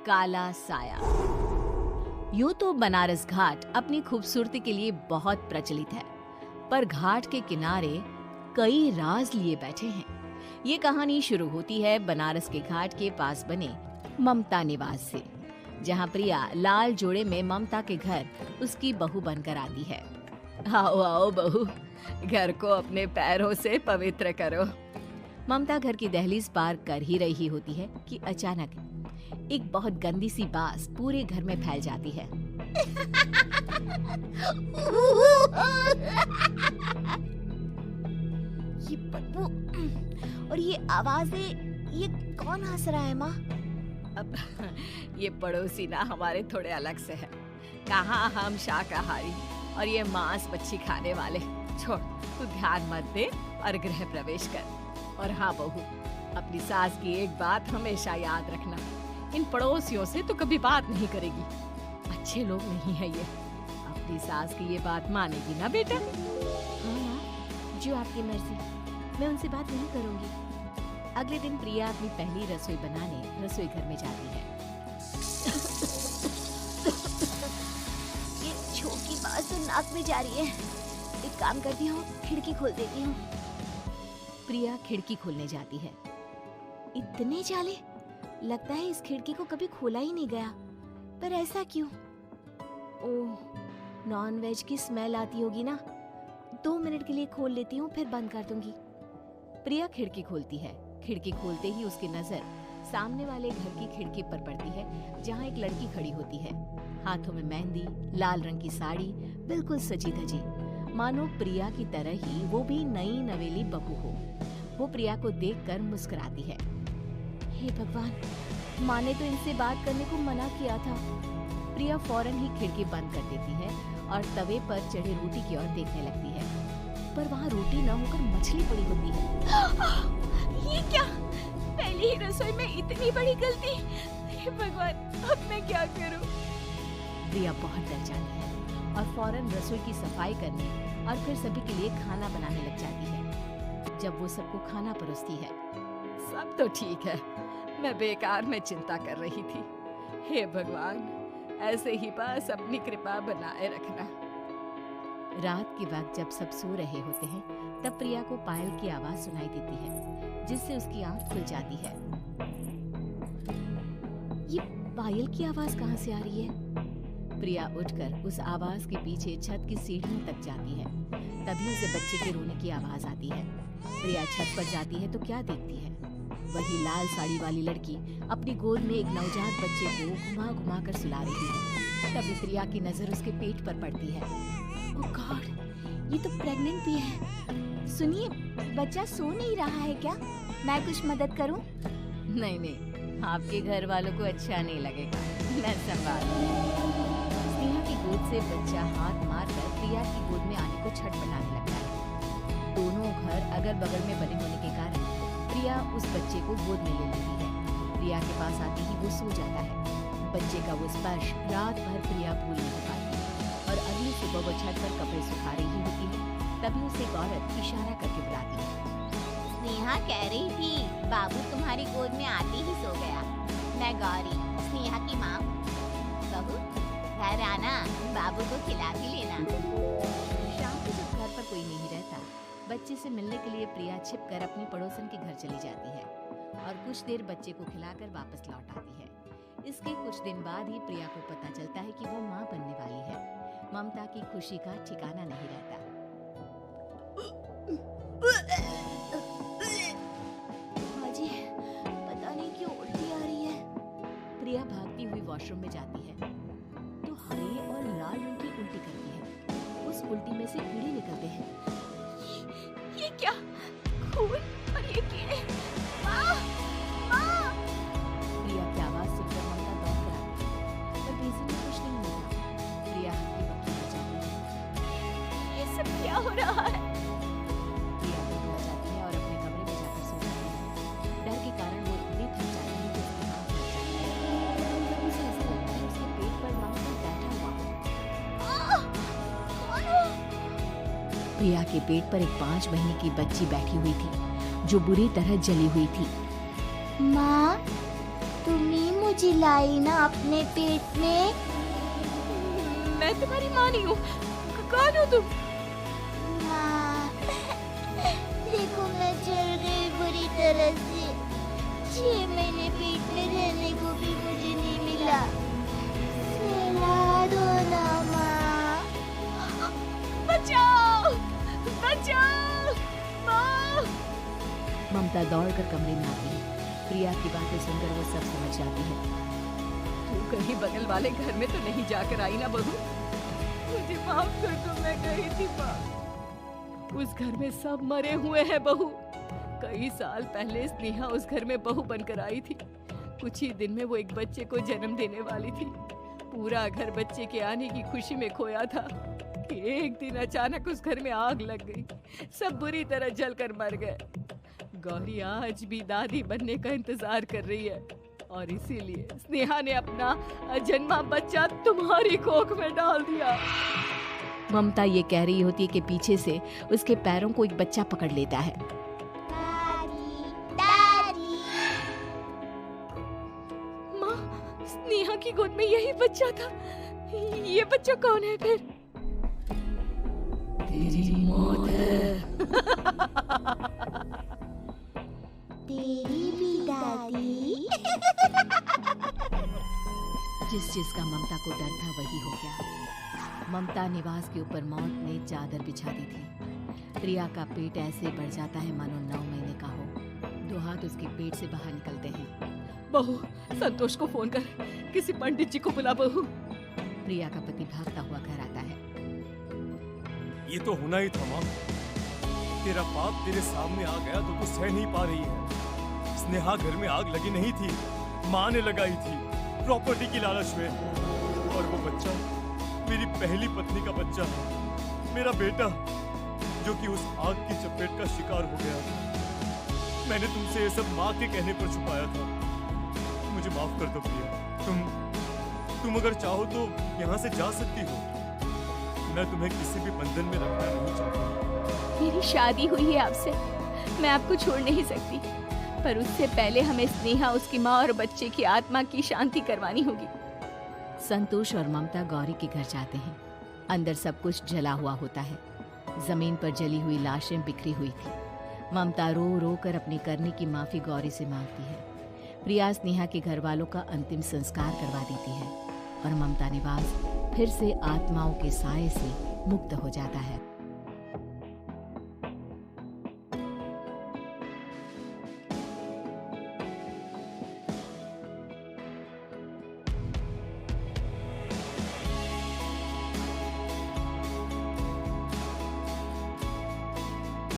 काला साया। यूं तो बनारस घाट अपनी खूबसूरती के लिए बहुत प्रचलित है, पर घाट के किनारे कई राज लिए बैठे हैं। ये कहानी शुरू होती है बनारस के घाट के पास बने ममता निवास से, जहाँ प्रिया लाल जोड़े में ममता के घर उसकी बहू बनकर आती है। आओ आओ बहू, घर को अपने पैरों से पवित्र करो। ममता घर की दहलीज पार कर ही रही होती है कि अचानक एक बहुत गंदी सी बास पूरे घर में फैल जाती है। ये बदबू और ये आवाजें, ये कौन हंस रहा है माँ? अब ये पड़ोसी ना हमारे थोड़े अलग से है। कहाँ हम शाकाहारी और ये मांस मच्छी खाने वाले। छोड़, तू ध्यान मत दे और गृह प्रवेश कर। और हाँ बहू, अपनी सास की एक बात हमेशा याद रखना, इन पड़ोसियों से तो कभी बात नहीं करेगी। अच्छे लोग नहीं है ये। अपनी सास की ये बात मानेगी ना बेटा? हाँ माँ, जो आपकी मर्जी, मैं उनसे बात नहीं करूँगी। अगले दिन प्रिया अपनी पहली रसोई बनाने रसोई घर में जाती है। ये छोटी बात तो नाक में जा रही है। एक काम करती हूँ, खिड़की खोल देती हूँ। प्रिया खिड़की खोलने जाती है। इतने जाले, लगता है इस खिड़की को कभी खोला ही नहीं गया। पर ऐसा क्यों? ओह, नॉन वेज की स्मेल आती होगी ना। 2 मिनट के लिए खोल लेती हूँ, फिर बंद कर दूंगी। प्रिया खिड़की खोलती है। खिड़की खोलते ही उसकी नजर सामने वाले घर की खिड़की पर पड़ती है, जहाँ एक लड़की खड़ी होती है। हाथों में मेहंदी, लाल रंग की साड़ी, बिल्कुल सजी धजी, मानो प्रिया की तरह ही वो भी नई नवेली बहू हो। वो प्रिया को देखकर मुस्कुराती है। हे भगवान, माँ ने तो इनसे बात करने को मना किया था। प्रिया फौरन ही खिड़की बंद कर देती है और तवे पर चढ़े रोटी की ओर देखने लगती है, पर वहाँ रोटी न होकर मछली पड़ी होती है। ये क्या? पहली ही रसोई में इतनी बड़ी गलती। हे भगवान, अब मैं क्या करूं? प्रिया बहुत डर जाती है और फौरन रसोई की सफाई करने और फिर सभी के लिए खाना बनाने लग जाती है। जब वो सबको खाना परोसती है, सब तो ठीक है, मैं बेकार में चिंता कर रही थी। हे भगवान, ऐसे ही बस अपनी कृपा बनाए रखना। रात के वक्त जब सब सो रहे होते हैं, तब प्रिया को पायल की आवाज सुनाई देती है, जिससे उसकी आंख खुल जाती है। ये पायल की आवाज कहाँ से आ रही है? प्रिया उठकर उस आवाज के पीछे छत की सीढ़ियों तक जाती है। तभी उसे बच्चे के रोने की आवाज आती है। प्रिया छत पर जाती है तो क्या देखती है? वही लाल साड़ी वाली लड़की अपनी गोद में एक नवजात बच्चे को घुमा घुमा कर सुला रही है। तभी प्रिया की नजर उसके पेट पर पड़ती है। ओह गॉड, ये तो प्रेग्नेंट भी है। सुनिए, बच्चा सो नहीं रहा है क्या? मैं कुछ मदद करूं? नहीं नहीं, आपके घर वालों को अच्छा नहीं लगेगा, मैं संभाल। स्नेहा की गोद से बच्चा हाथ मारकर प्रिया की गोद में आने को छटपटाने लगता है। दोनों घर अगल बगल में बने होने के कारण प्रिया उस बच्चे को गोद में ले लेती है। प्रिया के पास आते ही वो सो जाता है। बच्चे का वो स्पर्श रात भर प्रिया भूल नहीं पाती और अगली सुबह वो छत पर कपड़े सुखा रही होती है। तभी उसे एक औरत इशारा करके बुलाती है। स्नेहा कह रही थी, बाबू तुम्हारी गोद में आते ही सो गया। मैं गौरी, स्नेहा की माँ। बहू, घर आना, बाबू को खिला भी लेना। शाम को जब घर पर कोई नहीं रहता, बच्चे से मिलने के लिए प्रिया छिपकर अपनी पड़ोसन के घर चली जाती है और कुछ देर बच्चे को खिलाकर वापस लौट आती है। इसके कुछ दिन बाद ही प्रिया को पता चलता है कि वो माँ बनने वाली है। ममता की खुशी का ठिकाना नहीं रहता। जी, पता नहीं क्यों उल्टी आ रही है। प्रिया भागती हुई वॉशरूम में जाती है तो हरे और लाल रंग की उल्टी करती है। उस उल्टी में से कीड़े निकलते हैं। ये क्या? खून और ये कीड़े! माँ! माँ! प्रिया की आवाज सुनकर ममता दौड़ कर आती है, पर बेसिन में कुछ नहीं होता। प्रिया हल्की पक्की हो जाती है। ये सब क्या हो रहा है? प्रिया बेड पर जाती है और अपने कमरे में जाकर सो जाती है। डर के कारण वो इतनी थक जाती है कि उसकी आँख खुल जाती है। तब उसे ऐसा लगता है उसके पेट पर माँ कोई बैठा हुआ हो। कौन हो? प्रिया के पेट पर एक 5 महीने की बच्ची बैठी हुई थी, जो बुरी तरह जली हुई थी। माँ, तुम ही मुझे लाई ना अपने पेट में। मैं तुम्हारी माँ नहीं हूँ। कौन हो तुम? माँ, देखो मैं जल गई बुरी तरह से। 6 महीने पेट में रहने को भी मुझे नहीं मिला। सहला दो ना माँ। बचाओ, बचाओ, माँ। ममता दौड़कर कमरे में आती है। प्रिया की बातें सुनकर वो सब समझ जाती है। तू कहीं बगल वाले घर में तो नहीं जाकर आई ना बहू? मुझे माफ कर दो, मैं गई थी माँ। उस घर में सब मरे हुए हैं बहू। कई साल पहले स्नेहा उस घर में बहू बनकर आई थी। कुछ ही दिन में वो एक बच्चे को जन्म देने वाली थी। पूरा घर बच्चे के आने की खुशी में खोया था। एक दिन अचानक उस घर में आग लग गई। सब बुरी तरह जलकर मर गए। गौरी आज भी दादी बनने का इंतजार कर रही है और इसीलिए स्नेहा ने अपना अजन्मा बच्चा तुम्हारी कोख में डाल दिया। ममता ये कह रही होती है कि पीछे से उसके पैरों को एक बच्चा पकड़ लेता है। दादी, दादी। माँ, स्नेहा की गोद में यही बच्चा था। ये बच्चा कौन है फिर? तेरी मौत है। तेरी भी दादी। जिस जिसका ममता को डर था वही हो गया। ममता निवास के ऊपर मौत ने चादर बिछा दी थी। प्रिया का पेट ऐसे बढ़ जाता है मानो 9 महीने का हो। 2 हाथ उसके पेट से बाहर निकलते हैं। बहू, संतोष को फोन कर, किसी पंडित जी को बुला बहू। प्रिया का पति भागता हुआ घर आता है। ये तो होना ही था माँ। तेरा पाप तेरे सामने आ गया तो तू सह नहीं पा रही है। स्नेहा घर में आग लगी नहीं थी, माँ ने लगाई थी प्रॉपर्टी की लालच में। और वो बच्चा मेरी पहली पत्नी का बच्चा, मेरा बेटा, जो कि उस आग की चपेट का शिकार हो गया। मैंने तुमसे ये सब माँ के कहने पर छुपाया था। मुझे माफ कर दो प्रिया। तुम अगर चाहो तो यहाँ से जा सकती हो। मैं तुम्हें किसी भी बंधन में रखना नहीं चाहता। मेरी शादी हुई है आपसे, मैं आपको छोड़ नहीं सकती, पर उससे पहले हमें स्नेहा, उसकी माँ और बच्चे की आत्मा की शांति करवानी होगी। संतोष और ममता गौरी के घर जाते हैं। अंदर सब कुछ जला हुआ होता है। जमीन पर जली हुई लाशें बिखरी हुई थी। ममता रो रो कर अपने करने की माफी गौरी से मांगती है। प्रिया स्नेहा के घर वालों का अंतिम संस्कार करवा देती है और ममता निवास फिर से आत्माओं के साए से मुक्त हो जाता है।